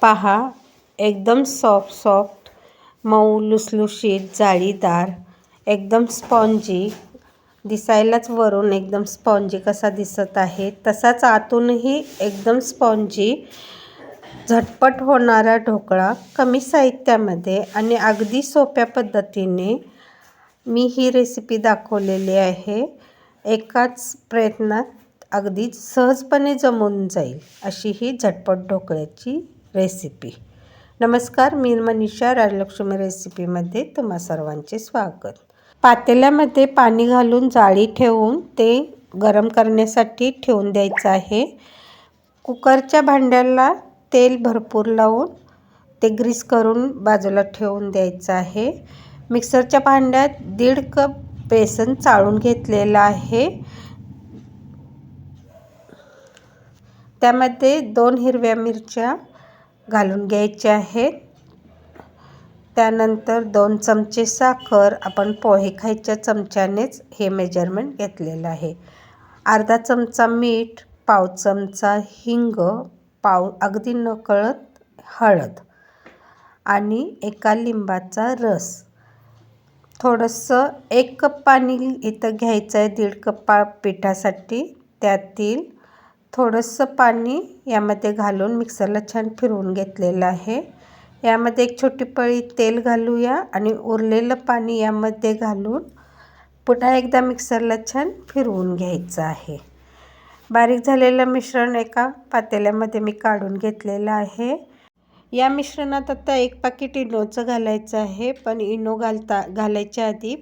पहा, एकदम सॉफ्ट मऊ लुसलुशीत जाळीदार, एकदम स्पॉन्जी. दिसायलाच वरून एकदम स्पॉन्जी कसा दिसत आहे तसाच आतूनही एकदम स्पॉन्जी. झटपट होणारा ढोकळा कमी साहित्यामध्ये आणि अगदी सोप्या पद्धतीने मी ही रेसिपी दाखवलेली आहे. एकाच प्रयत्नात अगदी सहजपणे जमून जाईल अशी ही झटपट ढोकळ्याची रेसिपी. नमस्कार, मी मनीषा. राजलक्ष्मी रेसिपीमध्ये तुम्हा सर्वांचे स्वागत. पातेल्यामध्ये पाणी घालून जाळी ठेवून ते गरम करण्यासाठी ठेवून द्यायचं आहे. कुकरच्या भांड्याला तेल भरपूर लावून ते ग्रीस करून बाजूला ठेवून द्यायचं आहे. मिक्सरच्या भांड्यात 1.5 कप बेसन चाळून घेतलेलं आहे. त्यामध्ये 2 हिरव्या मिरच्या घालून घ्यायच्या आहेत. त्यानंतर 2 चमचे साखर, आपण पोहे खायच्या चमच्यानेच हे मेजरमेंट घेतलेलं आहे. अर्धा चमचा मीठ, पाव चमचा हिंग, अगदी नकळत हळद आणि 1 लिंबाचा रस. थोडंसं 1 कप पाणी इथं घ्यायचं आहे 1.5 कप पिठासाठी. त्यातील थोडंसं पाणी यामध्ये घालून मिक्सरला छान फिरवून घेतलेलं आहे. यामध्ये 1 छोटी पळी तेल घालूया आणि उरलेलं पाणी यामध्ये घालून पुन्हा एकदा मिक्सरला छान फिरवून घ्यायचं आहे. बारीक झालेलं मिश्रण एका पातेल्यामध्ये मी काढून घेतलेलं आहे. या मिश्रणात आता 1 पाकीट इनोचं घालायचं आहे. पण इनो घालायच्या आधी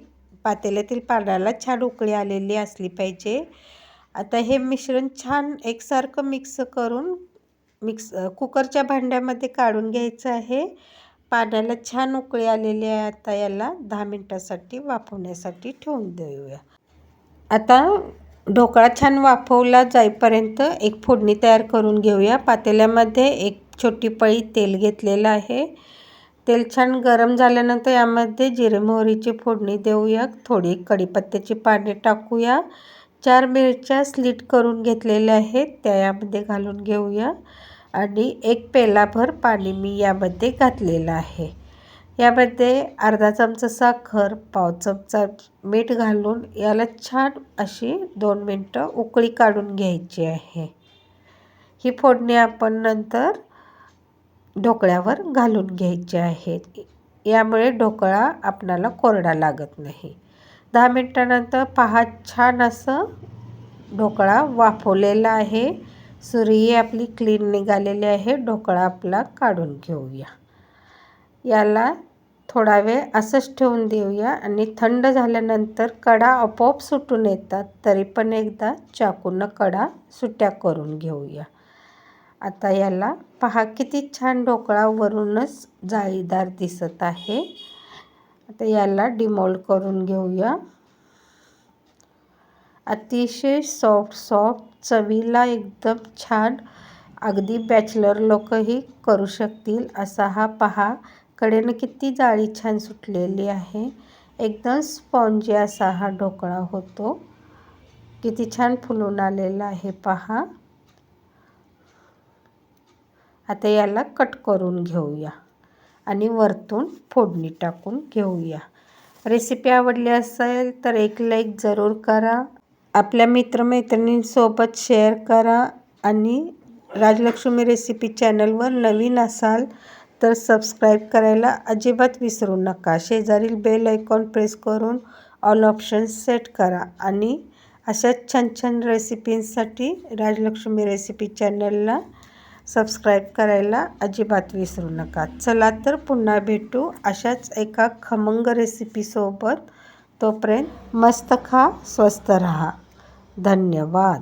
पातेल्यातील पाण्याला छान उकळी आलेली असली पाहिजे. आता हे मिश्रण छान एकसारखं मिक्स करून कुकरच्या भांड्यामध्ये काढून घ्यायचं आहे. पाण्याला छान उकळी आलेली आहे. आता याला 10 मिनिटासाठी वाफवण्यासाठी ठेवून देऊया. आता ढोकळा छान वाफवला जाईपर्यंत एक फोडणी तयार करून घेऊया. पातेल्यामध्ये 1 छोटी पळी तेल घेतलेलं आहे. तेल छान गरम झाल्यानंतर यामध्ये जिरे मोहरीची फोडणी देऊया. थोडी कढीपत्त्याची पाने टाकूया. 4 मिरच्या स्लिट करून घेतलेल्या आहेत त्या यामध्ये घालून घेऊया आणि 1 पेलाभर पाणी मी यामध्ये घातलेलं आहे. यामध्ये अर्धा चमचा साखर, पाव चमचा मीठ घालून याला छान अशी 2 मिनटं उकळी काढून घ्यायची आहे. ही फोडणी आपण नंतर ढोकळ्यावर घालून घ्यायची आहे. यामुळे ढोकळा आपणाला कोरडा लागत नाही. 10 मिनिटानंतर पहा, छान असं ढोकळा वाफवलेला आहे. सुरीही आपली क्लीन निघालेली आहे. ढोकळा आपला काढून घेऊया. याला थोडा वेळ असंच ठेवून देऊया आणि थंड झाल्यानंतर कडा आपोआप सुटून येतात. तरी पण एकदा चाकूनं कडा सुट्या करून घेऊया. आता याला पहा, किती छान ढोकळा वरूनच जाळीदार दिसत आहे. आता याला डिमोल्ड करून घेऊया. अतिशय सॉफ्ट चवीला एकदम छान, अगदी बॅचलर लोकही करू शकतील असा हा पहा. कडेनं किती जाळी छान सुटलेली आहे. एकदम स्पॉन्जी असा हा ढोकळा होतो. किती छान फुलून आलेला आहे पहा. आता याला कट करून घेऊया आणि वरतून फोडणी टाकून घेऊया. रेसिपी आवडली असेल तर एक लाईक जरूर करा. आपल्या मित्रमैत्रिणींसोबत शेअर करा आणि राजलक्ष्मी रेसिपी चॅनलवर नवीन असाल तर सबस्क्राईब करायला अजिबात विसरू नका. शेजारील बेल आयकॉन प्रेस करून ऑल ऑप्शन्स सेट करा आणि अशाच छान छान रेसिपींसाठी राजलक्ष्मी रेसिपी चॅनलला सबस्क्राईब करायला अजिबात विसरू नका. चला तर पुन्हा भेटू अशाच एका खमंग रेसिपीसोबत. तोपर्यंत मस्त खा, स्वस्त रहा. धन्यवाद.